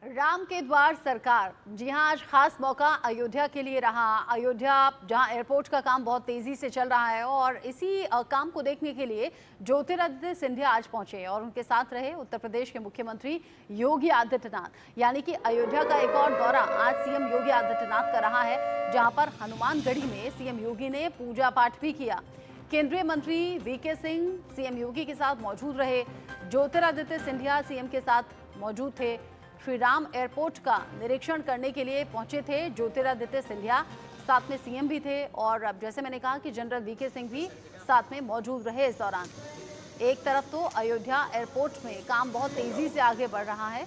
राम के द्वार सरकार, जी हां, आज खास मौका अयोध्या के लिए रहा। अयोध्या जहां एयरपोर्ट का काम बहुत तेजी से चल रहा है और इसी काम को देखने के लिए ज्योतिरादित्य सिंधिया आज पहुंचे और उनके साथ रहे उत्तर प्रदेश के मुख्यमंत्री योगी आदित्यनाथ। यानी कि अयोध्या का एक और दौरा आज सीएम योगी आदित्यनाथ का रहा है, जहां पर हनुमानगढ़ी में सीएम योगी ने पूजा पाठ भी किया। केंद्रीय मंत्री वीके सिंह सीएम योगी के साथ मौजूद रहे। ज्योतिरादित्य सिंधिया सीएम के साथ मौजूद थे। श्री राम एयरपोर्ट का निरीक्षण करने के लिए पहुंचे थे ज्योतिरादित्य सिंधिया, साथ में सीएम भी थे और अब जैसे मैंने कहा कि जनरल वीके सिंह भी साथ में मौजूद रहे इस दौरान। एक तरफ तो अयोध्या एयरपोर्ट में काम बहुत तेजी से आगे बढ़ रहा है।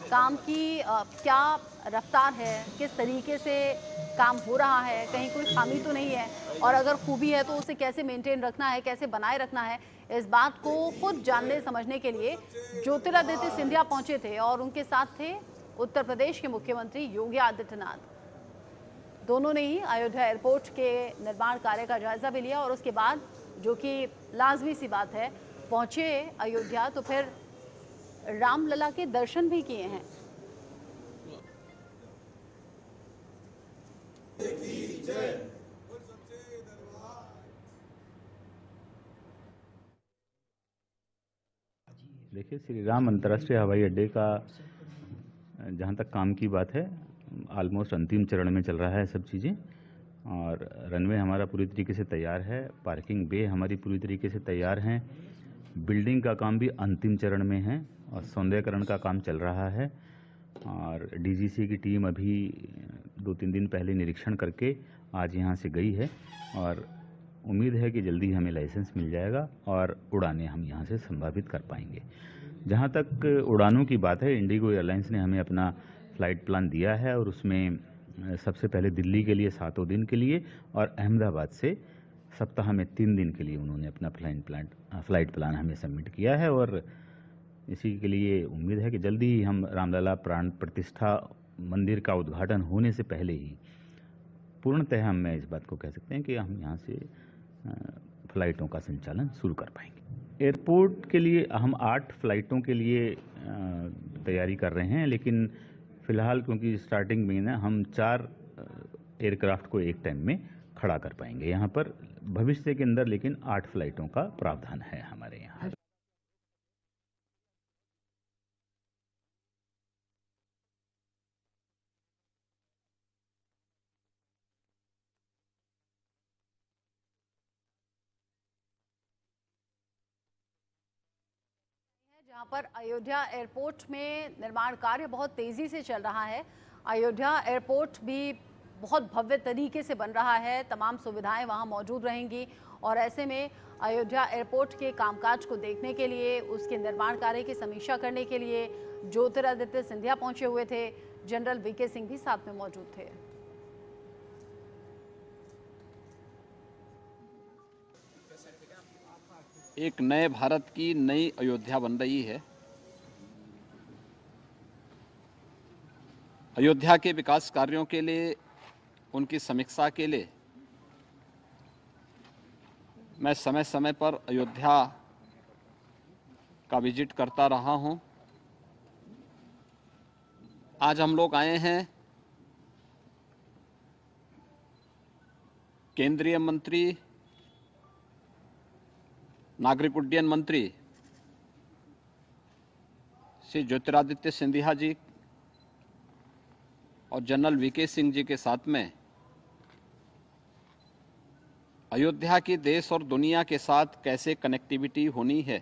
काम की क्या रफ्तार है, किस तरीके से काम हो रहा है, कहीं कोई खामी तो नहीं है और अगर खूबी है तो उसे कैसे मेंटेन रखना है, कैसे बनाए रखना है, इस बात को खुद जानने समझने के लिए ज्योतिरादित्य सिंधिया पहुंचे थे और उनके साथ थे उत्तर प्रदेश के मुख्यमंत्री योगी आदित्यनाथ। दोनों ने ही अयोध्या एयरपोर्ट के निर्माण कार्य का जायजा भी लिया और उसके बाद, जो कि लाजमी सी बात है, पहुंचे अयोध्या तो फिर रामलला के दर्शन भी किए हैं। देखिए, श्री राम अंतर्राष्ट्रीय हवाई अड्डे का जहाँ तक काम की बात है, ऑलमोस्ट अंतिम चरण में चल रहा है सब चीज़ें। और रनवे हमारा पूरी तरीके से तैयार है, पार्किंग बे हमारी पूरी तरीके से तैयार हैं, बिल्डिंग का काम भी अंतिम चरण में है और सौंदर्यकरण का काम चल रहा है। और डीजीसी की टीम अभी 2-3 दिन पहले निरीक्षण करके आज यहाँ से गई है और उम्मीद है कि जल्दी हमें लाइसेंस मिल जाएगा और उड़ानें हम यहाँ से संभावित कर पाएंगे। जहाँ तक उड़ानों की बात है, इंडिगो एयरलाइंस ने हमें अपना फ़्लाइट प्लान दिया है और उसमें सबसे पहले दिल्ली के लिए 7 दिन के लिए और अहमदाबाद से सप्ताह में 3 दिन के लिए उन्होंने अपना फ़्लाइट प्लान हमें सबमिट किया है। और इसी के लिए उम्मीद है कि जल्दी ही हम रामलला प्राण प्रतिष्ठा मंदिर का उद्घाटन होने से पहले ही पूर्णतः हम इस बात को कह सकते हैं कि हम यहाँ से फ़्लाइटों का संचालन शुरू कर पाएंगे। एयरपोर्ट के लिए हम 8 फ़्लाइटों के लिए तैयारी कर रहे हैं, लेकिन फ़िलहाल क्योंकि स्टार्टिंग में ना हम 4 एयरक्राफ्ट को एक टाइम में खड़ा कर पाएंगे यहाँ पर। भविष्य के अंदर लेकिन 8 फ़्लाइटों का प्रावधान है हमारे यहाँ। जहां पर अयोध्या एयरपोर्ट में निर्माण कार्य बहुत तेजी से चल रहा है। अयोध्या एयरपोर्ट भी बहुत भव्य तरीके से बन रहा है, तमाम सुविधाएं वहां मौजूद रहेंगी और ऐसे में अयोध्या एयरपोर्ट के कामकाज को देखने के लिए, उसके निर्माण कार्य की समीक्षा करने के लिए ज्योतिरादित्य सिंधिया पहुंचे हुए थे। जनरल वीके सिंह भी साथ में मौजूद थे। एक नए भारत की नई अयोध्या बन रही है। अयोध्या के विकास कार्यों के लिए, उनकी समीक्षा के लिए मैं समय समय पर अयोध्या का विजिट करता रहा हूं। आज हम लोग आए हैं केंद्रीय मंत्री, नागरिक उड्डयन मंत्री श्री ज्योतिरादित्य सिंधिया जी और जनरल वीके सिंह जी के साथ में अयोध्या की देश और दुनिया के साथ कैसे कनेक्टिविटी होनी है,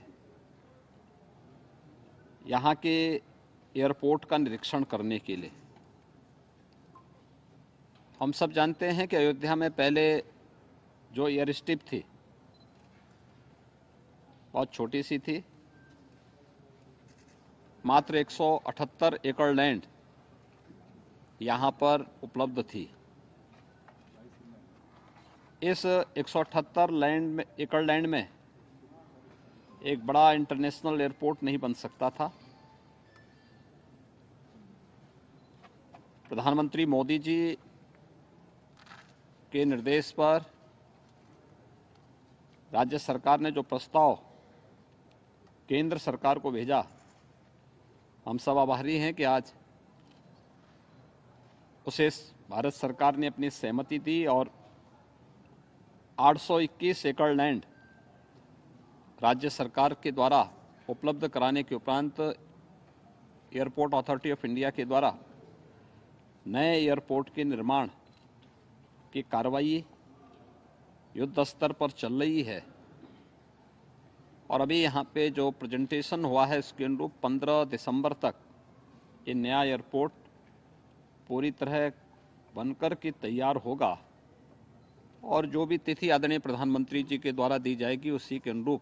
यहाँ के एयरपोर्ट का निरीक्षण करने के लिए। हम सब जानते हैं कि अयोध्या में पहले जो एयर स्ट्रिप थी बहुत छोटी सी थी, मात्र 178 एकड़ लैंड यहाँ पर उपलब्ध थी। इस 178 एकड़ लैंड में एक बड़ा इंटरनेशनल एयरपोर्ट नहीं बन सकता था। प्रधानमंत्री मोदी जी के निर्देश पर राज्य सरकार ने जो प्रस्ताव केंद्र सरकार को भेजा, हम सब आभारी हैं कि आज उसे भारत सरकार ने अपनी सहमति दी और 821 एकड़ लैंड राज्य सरकार के द्वारा उपलब्ध कराने के उपरांत एयरपोर्ट अथॉरिटी ऑफ इंडिया के द्वारा नए एयरपोर्ट के निर्माण की कार्रवाई युद्ध स्तर पर चल रही है। और अभी यहाँ पे जो प्रेजेंटेशन हुआ है उसके अनुरूप 15 दिसंबर तक ये नया एयरपोर्ट पूरी तरह बनकर के तैयार होगा और जो भी तिथि आदरणीय प्रधानमंत्री जी के द्वारा दी जाएगी उसी के अनुरूप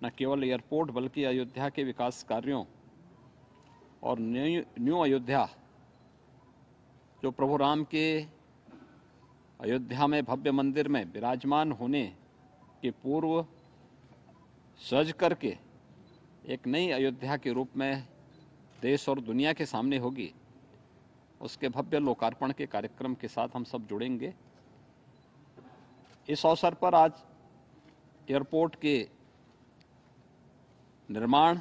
न केवल एयरपोर्ट बल्कि अयोध्या के विकास कार्यों और न्यू अयोध्या जो प्रभु राम के अयोध्या में भव्य मंदिर में विराजमान होने के पूर्व सज करके एक नई अयोध्या के रूप में देश और दुनिया के सामने होगी, उसके भव्य लोकार्पण के कार्यक्रम के साथ हम सब जुड़ेंगे। इस अवसर पर आज एयरपोर्ट के निर्माण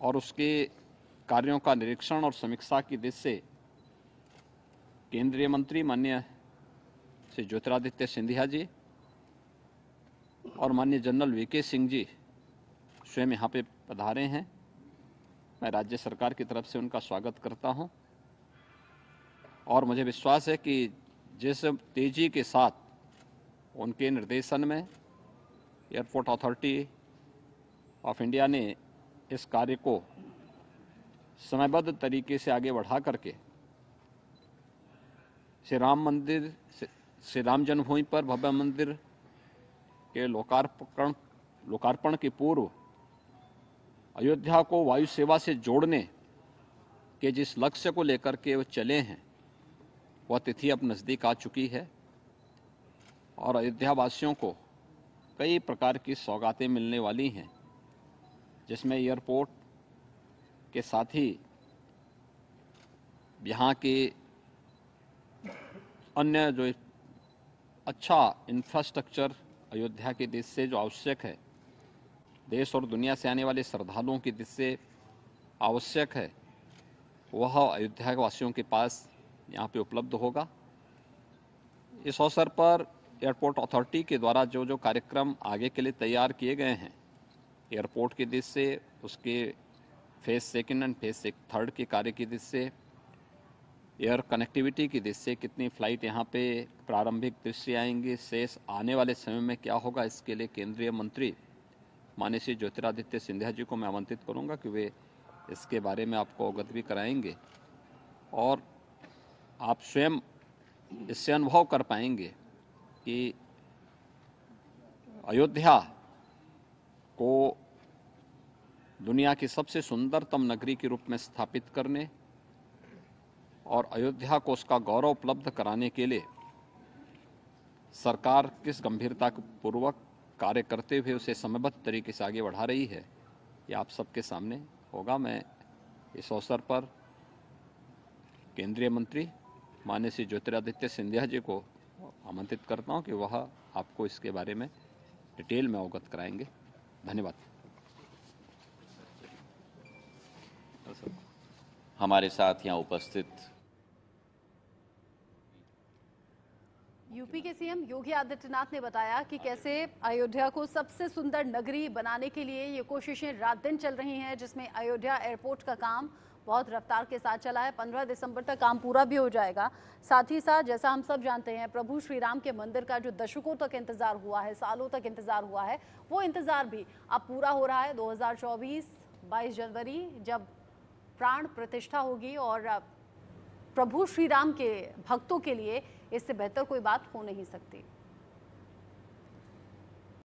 और उसके कार्यों का निरीक्षण और समीक्षा की दृष्टि से केंद्रीय मंत्री माननीय श्री ज्योतिरादित्य सिंधिया जी और माननीय जनरल वीके सिंह जी स्वयं यहाँ पे पधारे हैं। मैं राज्य सरकार की तरफ से उनका स्वागत करता हूँ और मुझे विश्वास है कि जिस तेजी के साथ उनके निर्देशन में एयरपोर्ट अथॉरिटी ऑफ इंडिया ने इस कार्य को समयबद्ध तरीके से आगे बढ़ा करके श्री राम जन्मभूमि पर भव्य मंदिर के लोकार्पण के पूर्व अयोध्या को वायु सेवा से जोड़ने के जिस लक्ष्य को लेकर के वो चले हैं वह तिथि अब नज़दीक आ चुकी है और अयोध्या वासियों को कई प्रकार की सौगातें मिलने वाली हैं, जिसमें एयरपोर्ट के साथ ही यहाँ के अन्य जो अच्छा इंफ्रास्ट्रक्चर अयोध्या की दृष्टि से जो आवश्यक है, देश और दुनिया से आने वाले श्रद्धालुओं की दृष्टि से आवश्यक है, वह अयोध्या के वासियों के पास यहाँ पे उपलब्ध होगा। इस अवसर पर एयरपोर्ट अथॉरिटी के द्वारा जो जो कार्यक्रम आगे के लिए तैयार किए गए हैं, एयरपोर्ट की दृष्टि से उसके phase second and phase third के कार्य की दृष्टि से, एयर कनेक्टिविटी की दृष्टि से कितनी फ़्लाइट यहाँ पे प्रारंभिक दृष्टि आएंगी, शेष आने वाले समय में क्या होगा, इसके लिए केंद्रीय मंत्री माननीय श्री ज्योतिरादित्य सिंधिया जी को मैं आमंत्रित करूँगा कि वे इसके बारे में आपको अवगत भी कराएंगे और आप स्वयं इससे अनुभव कर पाएंगे कि अयोध्या को दुनिया की सबसे सुंदरतम नगरी के रूप में स्थापित करने और अयोध्या को उसका गौरव उपलब्ध कराने के लिए सरकार किस गंभीरता पूर्वक कार्य करते हुए उसे समयबद्ध तरीके से आगे बढ़ा रही है, ये आप सबके सामने होगा। मैं इस अवसर पर केंद्रीय मंत्री माननीय श्री ज्योतिरादित्य सिंधिया जी को आमंत्रित करता हूं कि वह आपको इसके बारे में डिटेल में अवगत कराएंगे। धन्यवाद। हमारे साथ यहाँ उपस्थित यूपी के सीएम योगी आदित्यनाथ ने बताया कि कैसे अयोध्या को सबसे सुंदर नगरी बनाने के लिए ये कोशिशें रात दिन चल रही हैं, जिसमें अयोध्या एयरपोर्ट का काम बहुत रफ्तार के साथ चला है। 15 दिसंबर तक काम पूरा भी हो जाएगा। साथ ही साथ जैसा हम सब जानते हैं, प्रभु श्री राम के मंदिर का जो दशकों तक इंतजार हुआ है, सालों तक इंतजार हुआ है, वो इंतजार भी अब पूरा हो रहा है। 2024 22 जनवरी जब प्राण प्रतिष्ठा होगी और प्रभु श्री राम के भक्तों के लिए इससे बेहतर कोई बात हो नहीं सकती।